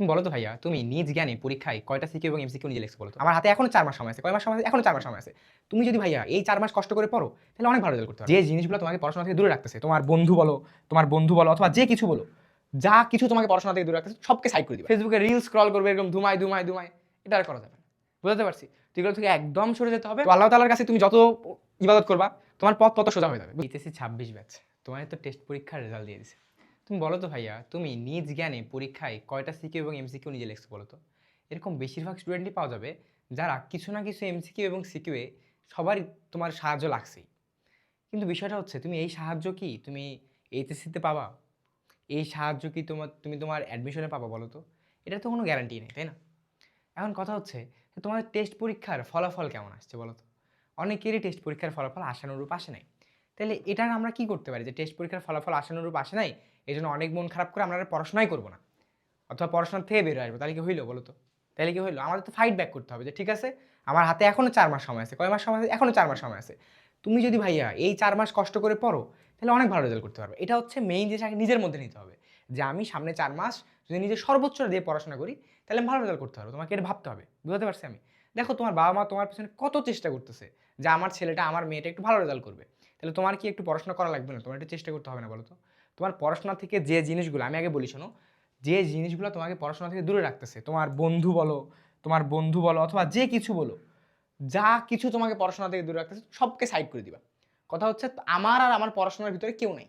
তুমি বলো তো ভাইয়া, তুমি নিজ জ্ঞানে পরীক্ষায় কয়টা সিকিউ এবং এমসিকিউ নিজে লিখছো বলো তো? আমার হাতে এখনো 4 মাস সময় আছে। কয় মাস সময় আছে? এখনো 4 মাস সময় আছে। তুমি যদি ভাইয়া এই 4 মাস কষ্ট করে পড়ো, তাহলে অনেক ভালো রেজাল্ট করতে পারবে। যে জিনিসগুলো তোমাকে পড়াশোনা থেকে দূরে রাখতেছে, তোমার বন্ধু বলো অথবা যে কিছু বলো, যা কিছু তোমাকে পড়াশোনা থেকে দূরে রাখতেছে সবকে সাইড করে দিবে। ফেসবুকে রিল স্ক্রল করবে এরকম ধুমায় ধুমায় ধুমায়, এটা আর করা যাবে না। বুঝতে পারছি? তো এগুলো থেকে একদম সরে যেতে হবে। তো আল্লাহ তাআলার কাছে তুমি যত ইবাদত করবা, তোমার পথ তত সোজা হয়ে যাবে। এইচএসসি 26 ব্যাচ তোমার তো টেস্ট পরীক্ষার রেজাল্ট দিয়ে দিছে। তুমি বলো তো ভাইয়া, তুমি নিজ জ্ঞানে পরীক্ষায় কয়টা সিকিউ এবং এমসিকিউ নিজে লিখছো বলো তো? এরকম বেশিরভাগ স্টুডেন্টই পাওয়া যাবে যারা কিছু না কিছু এমসিকিউ এবং সিকিউয়ে সবারই তোমার সাহায্য লাগছেই। কিন্তু বিষয়টা হচ্ছে, তুমি এই সাহায্য কি তুমি এইচএসসিতে পাবা? এই সাহায্য কি তুমি তোমার অ্যাডমিশনে পাবা বলো তো? এটা তো কোনো গ্যারান্টি নেই, তাই না? এখন কথা হচ্ছে যে তোমাদের টেস্ট পরীক্ষার ফলাফল কেমন আসছে বলো তো? অনেকেরই টেস্ট পরীক্ষার ফলাফল আশানুরূপ আসে নাই। তাহলে এটার আমরা কি করতে পারি যে টেস্ট পরীক্ষার ফলাফল আশানুরূপ আসে নাই, এই জন্য অনেক মন খারাপ করে আমরা আর পড়াশোনাই করবো না, অথবা পড়াশোনা থেকে বেরো আসবো? তাহলে কি হইলো বলো তো? তাহলে কি হইলো? আমাদের তো ফাইট ব্যাক করতে হবে যে ঠিক আছে, আমার হাতে এখনো 4 মাস সময় আছে। কয় মাস সময় আছে? এখনো 4 মাস সময় আছে। তুমি যদি ভাইয়া এই 4 মাস কষ্ট করে পড়ো, তাহলে অনেক ভালো রেজাল্ট করতে পারবে। এটা হচ্ছে মেইন জিনিস, আগে নিজের মধ্যে নিতে হবে যে আমি সামনে 4 মাস যদি নিজের সর্বোচ্চটা দিয়ে পড়াশোনা করি, তাহলে আমি ভালো রেজাল্ট করতে পারবো। তোমাকে এটা ভাবতে হবে। বুঝতে পারছি আমি? দেখো তোমার বাবা মা তোমার পেছনে কত চেষ্টা করতেছে যে আমার ছেলেটা, আমার মেয়েটা একটু ভালো রেজাল্ট করবে। তাহলে তোমার কি একটু পড়াশোনা করা লাগবে না? তোমার একটু চেষ্টা করতে হবে না বলো তো? তোমার পড়াশোনা থেকে যে জিনিসগুলো আমি আগে বলি শোনো, যে জিনিসগুলো তোমাকে পড়াশোনা থেকে দূরে রাখতেছে, তোমার বন্ধু বলো অথবা যে কিছু বলো, যা কিছু তোমাকে পড়াশোনা থেকে দূরে রাখতেছে সবকে সাইড করে দিবা। কথা হচ্ছে আমার আর আমার পড়াশোনার ভিতরে কেউ নেই।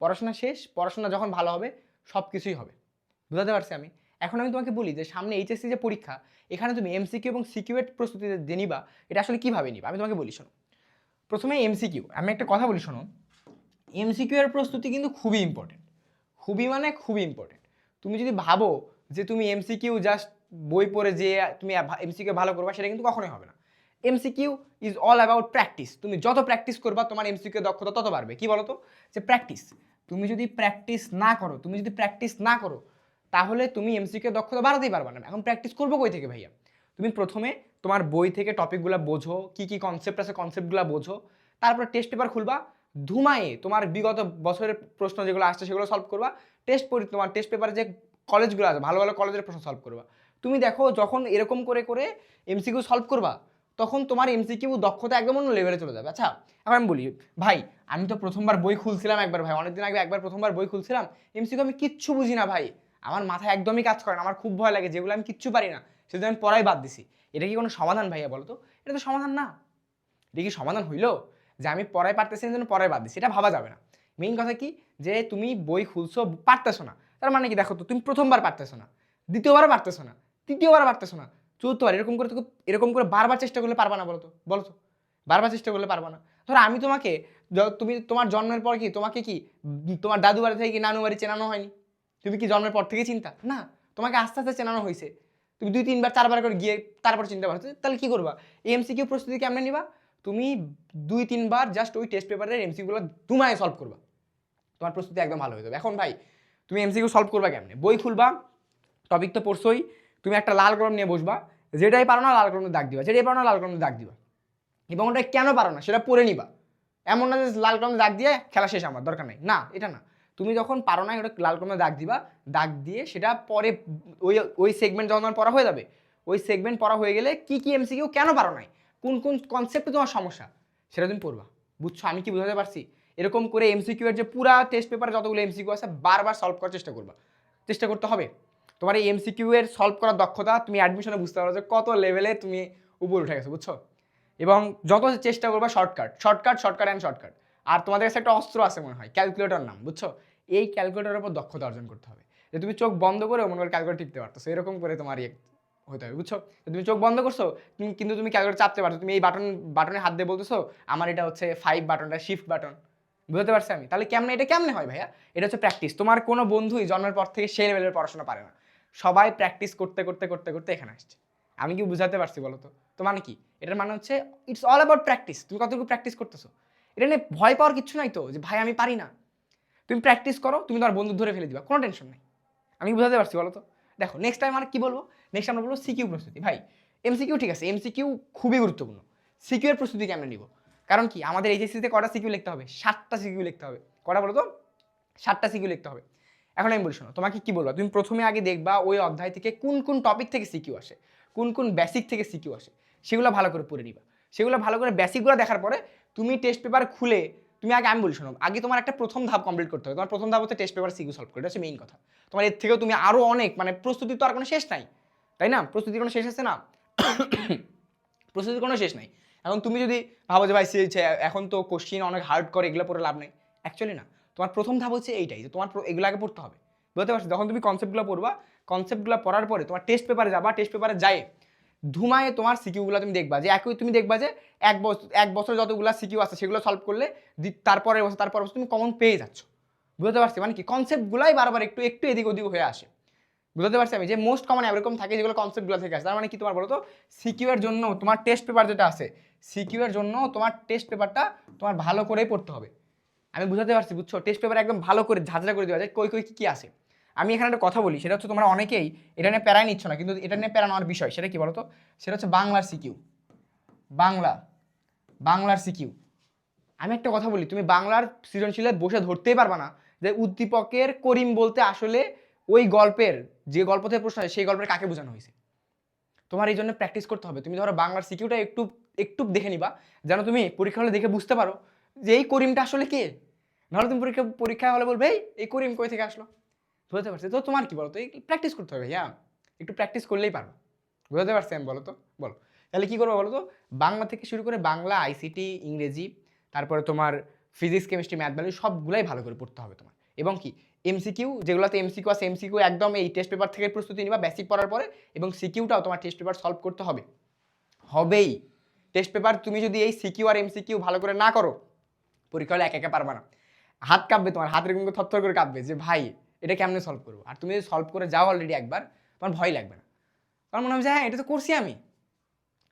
পড়াশোনা শেষ, পড়াশোনা যখন ভালো হবে সব কিছুই হবে। বুঝাতে পারছি আমি? এখন আমি তোমাকে বলি যে সামনে এইচএসসি যে পরীক্ষা, এখানে তুমি এমসিকিউ এবং সিকিউ এর প্রস্তুতি যে নিবা, এটা আসলে কিভাবে নিবা আমি তোমাকে বলি শোনো। প্রথমে এমসিকিউ, আমি একটা কথা বলি শোনো, এমসিকিউ এর প্রস্তুতি কিন্তু খুবই ইম্পর্টেন্ট। খুবই মানে খুবই ইম্পর্টেন্ট। তুমি যদি ভাবো যে তুমি এমসিকিউ জাস্ট বই পড়ে যে তুমি এমসিকিউ ভালো করবা, সেটা কিন্তু কখনোই হবে না। MCQ is all about practice. তুমি যত প্র্যাকটিস করবা তোমার এমসিকিউ দক্ষতা তত বাড়বে। কি বলো তো? যে প্র্যাকটিস। তুমি যদি প্র্যাকটিস না করো তাহলে তুমি এমসিকিউ দক্ষতা বাড়াতেই পারবা না। এখন প্র্যাকটিস করবো কই থেকে ভাইয়া? তুমি প্রথমে তোমার বই থেকে টপিকগুলো বোঝো, কি কি কনসেপ্ট আছে কনসেপ্টগুলো বোঝো, তারপরে টেস্ট পেপার খুলবা, ধুমায়ে তোমার বিগত বছরের প্রশ্ন যেগুলো আসছে সেগুলো সলভ করবা। তোমার টেস্ট পেপারে যে কলেজগুলো আছে ভালো ভালো কলেজের প্রশ্ন সলভ করবা। তুমি দেখো যখন এরকম করে করে এমসিকিউ সলভ করবা, তখন তোমার এমসিকিউ দক্ষতা একদম অন্য লেভেলে চলে যাবে। আচ্ছা, এখন আমি বলি ভাই, আমি তো প্রথমবার বই খুলছিলাম একবার, ভাই অনেকদিন আগে একবার প্রথমবার বই খুলছিলাম, এমসিকিউ আমি কিচ্ছু বুঝি না ভাই, আমার মাথায় একদমই কাজ করে না, আমার খুব ভয় লাগে, যেগুলো আমি কিচ্ছু পারি না সেগুলো আমি পড়াই বাদ দিছি। এটা কি কোনো সমাধান ভাইয়া বলো তো? এটা তো সমাধান না। এটা কি সমাধান হইলো যে আমি পড়াই পারতেছি না জন্য পড়াই বাদ দিচ্ছি? এটা ভাবা যাবে না। মেইন কথা কি, যে তুমি বই খুলছো পারতেছো না, তার মানে কি দেখো তো, তুমি প্রথমবার পারতেছো না, দ্বিতীয়বারও পারতেছো না, তৃতীয়বারও পারতেছো না, চতুর্থবার, এরকম করে বারবার চেষ্টা করলে পারবা না বলো তো? বারবার চেষ্টা করলে পারবা না। ধরো আমি তোমাকে, তুমি তোমার জন্মের পর কি তোমাকে কি তোমার দাদু বাড়ি থেকে কি নানু বাড়ি চেনানো হয়নি? তুমি কি জন্মের পর থেকে চিন্তা না? তোমাকে আস্তে আস্তে চেনানো হয়েছে। তুমি 2 3 বার 4 বার করে গিয়ে তারপর চিন্তা পারছো, তাহলে কি করবা? এমসিকিউ প্রস্তুতি কেমনে নিবা? তুমি 2 3 বার জাস্ট ওই টেস্ট পেপারের এমসিকিউগুলো দুমায় সলভ করবা, তোমার প্রস্তুতি একদম ভালো হয়ে যাবে। এখন ভাই, তুমি এমসিকিউ সলভ করবা কেমনে? বই খুলবা, টপিক তো পড়ছোই, তুমি একটা লাল কলম নিয়ে বসবা, যেটাই পারো না লাল কলমে দাগ দিবা, যেটাই পারো না লাল কলমে দাগ দিবা, এবং ওটা কেন পারো না সেটা পড়ে নিবা। এমন না যে লাল কলমে দাগ দিয়ে খেলা শেষ, আমার দরকার নেই, না, এটা না। তুমি যখন পারো না ওটা লাল কলমে দাগ দিবা, দাগ দিয়ে সেটা পরে ওই ওই সেগমেন্ট যখন তোমার পড়া হয়ে যাবে, ওই সেগমেন্ট পড়া হয়ে গেলে কি কি এমসিকিউ কেন পারো নাই, কোন কোন কনসেপ্টে তোমার সমস্যা, সেটা তুমি পড়বা। বুঝছো আমি কি বুঝাতে পারছি? এরকম করে এমসিকিউ এর যে পুরা টেস্ট পেপারে যতগুলো এমসিকিউ আছে বারবার সলভ করার চেষ্টা করবা, চেষ্টা করতে হবে। তোমার এই এমসিকিউ এর সলভ করার দক্ষতা তুমি অ্যাডমিশনে বুঝতে পারো যে কত লেভেলে তুমি উপরে উঠে গেছো। বুঝছো? এবং যত চেষ্টা করবা shortcut shortcut shortcut and shortcut. আর তোমাদের কাছে একটা অস্ত্র আছে মনে হয়, ক্যালকুলেটর নাম, বুঝছো? এই ক্যালকুলেটরের উপর দক্ষতা অর্জন করতে হবে, যে তুমি চোখ বন্ধ করে মনে করে ক্যালকুলেটর টিপতে পারতো, এরকম করে তোমার ইয়ে হতে হবে। বুঝছো? তুমি চোখ বন্ধ করছো, কিন্তু তুমি ক্যালকুলেটর চাপতে পারছো, তুমি এই বাটনে হাত দিয়ে বলতেছো আমার এটা হচ্ছে 5 বাটনটা শিফট বাটন। বুঝতে পারছি আমি? তাহলে এটা কেমনে হয় ভাইয়া? এটা হচ্ছে প্র্যাকটিস। তোমার কোনো বন্ধুই জন্মের পর থেকে সেই লেভেলের পড়াশোনা পারে না, সবাই প্র্যাকটিস করতে করতে করতে করতে এখানে আসছে। আমি কি বুঝাতে পারছি বলো তো? তো মানে কি, এটার মানে হচ্ছে ইটস অল অ্যাবাউট প্র্যাকটিস। তুমি কতটুকু প্র্যাকটিস করতেছো, এটা নিয়ে ভয় পাওয়ার কিছু নাই তো যে ভাই আমি পারি না। তুমি প্র্যাকটিস করো, তুমি তোমার বন্ধু ধরে ফেলে দিবা, কোনো টেনশন নাই। আমি বুঝাতে পারছি বলো তো? দেখো নেক্সট টাইম আর কি বলবো, নেক্সট আমরা বলবো সিকিউ প্রস্তুতি। ভাই এমসিকিউ ঠিক আছে, এমসিকিউ খুবই গুরুত্বপূর্ণ, সিকিউ এর প্রস্তুতি কেমন নিব? কারণ কি আমাদের এইচএসসিতে কটা সিকিউ লিখতে হবে? 7টা সিকিউ লিখতে হবে। কটা বলো তো? 7টা সিকিউ লিখতে হবে। এখন আমি বলি শোনো, তোমাকে কি বলবো, তুমি প্রথমে আগে দেখবা ওই অধ্যায় থেকে কোন কোন টপিক থেকে সিকিউ আসে, কোন কোন বেসিক থেকে সিকিউ আসে, সেগুলো ভালো করে পড়ে নিবা। সেগুলো ভালো করে বেসিকগুলো দেখার পরে তুমি টেস্ট পেপার খুলে তুমি আগে, আমি বলি শোনো, আগে তোমার একটা প্রথম ধাপ কমপ্লিট করতে হবে। তোমার প্রথম ধাপ হচ্ছে টেস্ট পেপার সিকিউ সলভ করে, এটা হচ্ছে মেইন কথা। তোমার এর থেকেও তুমি আরও অনেক, মানে প্রস্তুতি তো আর কোনো শেষ নাই, তাই না? প্রস্তুতির কোনো শেষ আছে না? প্রস্তুতির কোনো শেষ নাই। এখন তুমি যদি ভাবো যে ভাই এখন তো কোশ্চিন অনেক হার্ড করে, এগুলো পড়ে লাভ নেই, অ্যাকচুয়ালি না। তোমার প্রথম ধাপ হচ্ছে এইটাই, যে তোমার এগুলো আগে পড়তে হবে। বুঝতে পারছো? যখন তুমি কনসেপ্টগুলো পড়বা, কনসেপ্টগুলো পড়ার পরে তোমার টেস্ট পেপারে যাবা, টেস্ট পেপারে যায় ধুমায় তোমার সিকিউগুলো তুমি দেখবা যে একই, তুমি দেখবা যে এক বছর যতগুলো সিকিউ আছে সেগুলো সলভ করলে তারপরের বছর তুমি কমন পেয়ে যাচ্ছ। বুঝতে পারছি? মানে কি কনসেপ্টগুলাই বারবার একটু একটু এদিক ওদিক হয়ে আসে। বুঝতে পারছি আমি, যে মোস্ট কমন এরকম থাকে যেগুলো কনসেপ্টগুলো থেকে আসে। তার মানে কি, তোমার বলো তো সিকিউ এর জন্য তোমার টেস্ট পেপার যেটা আছে, সিকিউ এর জন্য তোমার টেস্ট পেপারটা তোমার ভালো করেই পড়তে হবে। আমি বুঝাতে পারছি? বুঝছো? টেস্ট পেপার একদম ভালো করে ঝাঁঝরা করে দেওয়া যায় কই কই কি আছে। আমি এখানে একটা কথা বলি, সেটা হচ্ছে তোমরা অনেকেই এটা নিয়ে প্যারাই নিচ্ছ না, কিন্তু এটা নিয়ে প্যারা নেওয়ার বিষয়। সেটা কি বলো তো? সেটা হচ্ছে বাংলার সিকিউ। বাংলার সিকিউ। আমি একটা কথা বলি, তুমি বাংলার সৃজনশীলে বসে ধরতেই পারবা না যে উদ্দীপকের করিম বলতে আসলে ওই গল্পের, যে গল্প থেকে প্রশ্ন আছে সেই গল্পের কাকে বোঝানো হয়েছে। তোমার এই জন্য প্র্যাকটিস করতে হবে। তুমি ধরো বাংলার সিকিউটা একটু একটু দেখে নিবা, যেন তুমি পরীক্ষা হলে দেখে বুঝতে পারো যে এই করিমটা আসলে কে। নাহলে তুমি পরীক্ষা হলে বলবে এই করিম কই থেকে আসলো। বুঝতে পারছি তো? তোমার কি বলো তো, প্র্যাকটিস করতে হবে। হ্যাঁ, একটু প্র্যাকটিস করলেই পারবো। বুঝতে পারছি আমি? বলো তো, বলো তাহলে কি করবো বলো তো? বাংলা থেকে শুরু করে বাংলা, আইসিটি, ইংরেজি, তারপরে তোমার ফিজিক্স, কেমিস্ট্রি, ম্যাথ, বায়োলজি সবগুলাই ভালো করে পড়তে হবে তোমার। এবং কি এমসিকিউ, যেগুলোতে এমসিকিউ আছে, এমসিকিউ একদম এই টেস্ট পেপার থেকে প্রস্তুতি নিবা বেসিক পড়ার পরে, এবং সিকিউটাও তোমার টেস্ট পেপার সলভ করতে হবে, হবেই। টেস্ট পেপার তুমি যদি এই সিকিউ আর এমসিকিউ ভালো করে না করো, পরীক্ষা হলে একা পারবা না। হাত কাঁপবে, তোমার হাত এরকম থরথর করে কাঁপবে যে ভাই এটা কেমনে সলভ করবো। আর তুমি যদি সলভ করে যাও অলরেডি একবার, তোমার ভয় লাগবে না। তোমার মনে হবে যে হ্যাঁ এটা তো করছি আমি।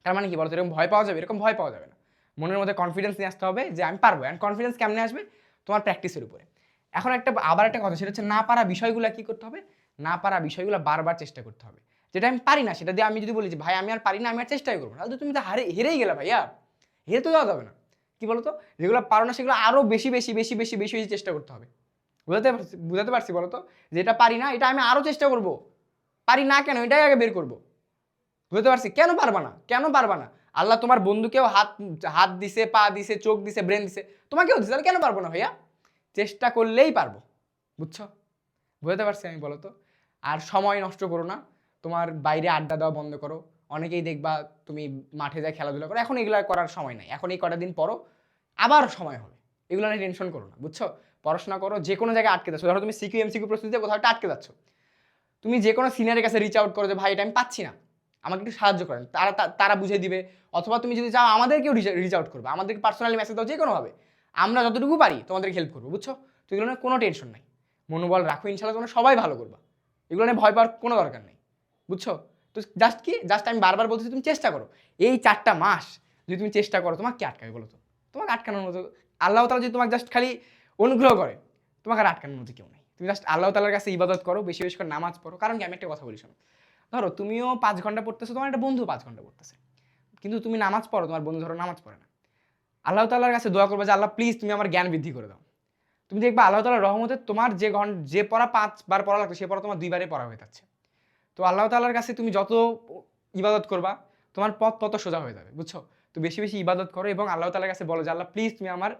তার মানে কি বলতো, এরকম ভয় পাওয়া যাবে? এরকম ভয় পাওয়া যাবে না। মনের মধ্যে কনফিডেন্স নিয়ে আসতে হবে যে আমি পারবো। অ্যান্ড কনফিডেন্স কেমনে আসবে? তোমার প্র্যাকটিসের উপরে। এখন আবার একটা কথা, সেটা হচ্ছে না পারা বিষয়গুলো কি করতে হবে? না পারা বিষয়গুলো বারবার চেষ্টা করতে হবে। যেটা আমি পারি না সেটা দিয়ে আমি যদি বলি যে ভাই আমি আর পারি না, আমি আর চেষ্টাই করবো না, তাহলে তুমি তো হেরেই গেলে ভাইয়া। হেরে তো যাওয়া যাবে না। কি বলতো, যেগুলো পারো না সেগুলো আরও বেশি বেশি বেশি বেশি বেশি বেশি চেষ্টা করতে হবে। বুঝাতে পারছি বলতো? যেটা পারি না এটা আমি আরও চেষ্টা করবো। পারি না কেন এটাই আগে বের করবো। বুঝতে পারছি? কেন পারবা না? কেন পারবা না? আল্লাহ তোমার বন্ধুকেও হাত দিছে, পা দিছে, চোখ দিছে, ব্রেন দিছে, তোমাকেও দিছে, তাহলে কেন পারবো না ভাইয়া? চেষ্টা করলেই পারবো। বুঝছো? বুঝতে পারছি আমি? বলো তো। আর সময় নষ্ট করো না। তোমার বাইরে আড্ডা দেওয়া বন্ধ করো। অনেকেই দেখবা তুমি মাঠে যায় খেলাধুলা করো, এখন এগুলো করার সময় নাই। এখন এই কটা দিন পরো, আবার সময় হবে। এগুলো নিয়ে টেনশন করো না। বুঝছো? পড়াশোনা করো। যে কোনো জায়গায় আটকে যাচ্ছ, ধরো তুমি সিকিউ এমসিকিউ প্রস্তুতিতে কোথাও একটা আটকে যাচ্ছ, তুমি যে কোনো সিনিয়রের কাছে রিচ আউট করো যে ভাই এটা আমি পাচ্ছি না, আমাকে একটু সাহায্য করেন। তারা বুঝিয়ে দিবে। অথবা তুমি যদি চাও আমাদেরকেও রিচ আউট করবে, আমাদেরকে পার্সোনালি মেসেজ দাও, যে কোনোভাবে আমরা যতটুকু পারি তোমাদেরকে হেল্প করবো। বুঝছো? তো এগুলো নিয়ে কোনো টেনশন নাই। মনোবল রাখো, ইনশাল্লাহ তোমরা সবাই ভালো করবা। এগুলো নিয়ে ভয় পাওয়ার কোনো দরকার নেই। বুঝছো? তো জাস্ট আমি বারবার বলতেছি তুমি চেষ্টা করো। এই 4টা মাস যদি তুমি চেষ্টা করো, তোমাকে কে আটকাবে বলো তো? তোমাকে আটকানোর মতো আল্লাহ তাআলা যদি তোমাকে জাস্ট খালি অনুগ্রহ করে, তোমাকে আর আটকানোর মতো কেউ নেই। তুমি জাস্ট আল্লাহ তাআলার কাছে ইবাদত করো, বেশি বেশি করে নামাজ পড়ো। কারণ কি, আমি একটা কথা বলি শোনো, ধরো তুমিও 5 ঘন্টা পড়তেছো, তোমার একটা বন্ধু 5 ঘন্টা পড়তেছে, কিন্তু তুমি নামাজ পড়ো, তোমার বন্ধু ধরো নামাজ পড়ে না। আল্লাহ তাআলার কাছে দোয়া করবে যে আল্লাহ প্লিজ তুমি আমার জ্ঞান বৃদ্ধি করে দাও। তুমি দেখবা আল্লাহ তাআলার রহমতে তোমার যে পড়া 5 বার পড়া লাগতো, সে পড়া তোমার 2 বারে পড়া হয়ে যাচ্ছে। তো আল্লাহ তাআলার কাছে তুমি যত ইবাদত করবা, তোমার পথ তত সোজা হয়ে যাবে। বুঝছো? তো বেশি বেশি ইবাদত করো এবং আল্লাহ তাআলার কাছে বলো যে আল্লাহ প্লিজ তুমি আমার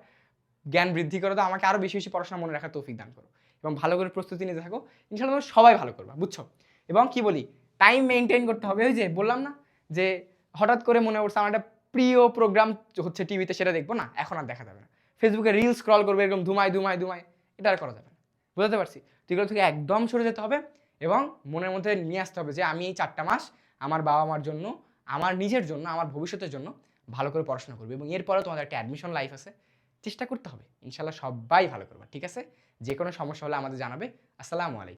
জ্ঞান বৃদ্ধি করে দাও, আমাকে আরো বেশি বেশি পড়াশোনা মনে রাখার তৌফিক দান করো, এবং ভালো করে প্রস্তুতি নিতে থাকো। ইনশাআল্লাহ তোমরা সবাই ভালো করবা। বুঝছো? এবং কি বলি, টাইম মেনটেন করতে হবে। ওই যে বললাম না যে হঠাৎ করে মনে পড়ছে আমার একটা প্রিয় প্রোগ্রাম হচ্ছে টিভিতে, সেটা দেখবো না, এখন আর দেখা যাবে না। ফেসবুকে রিল স্ক্রল করবে এরকম ধুমায় ধুমায় ধুমায়, এটা আর করা যাবে না। বুঝতে পারছি? তো এগুলো থেকে একদম সরে যেতে হবে এবং মনের মধ্যে নিয়ে আসতে হবে যে আমি এই 4টা মাস আমার বাবা মার জন্য, আমার নিজের জন্য, আমার ভবিষ্যতের জন্য ভালো করে পড়াশোনা করবে। এবং এরপরে তোমাদের একটা অ্যাডমিশন লাইফ আছে, চেষ্টা করতে হবে। ইনশাল্লাহ সবাই ভালো করবে। ঠিক আছে? যে কোনো সমস্যা হলে আমাদের জানাবে। আসসালামু আলাইকুম।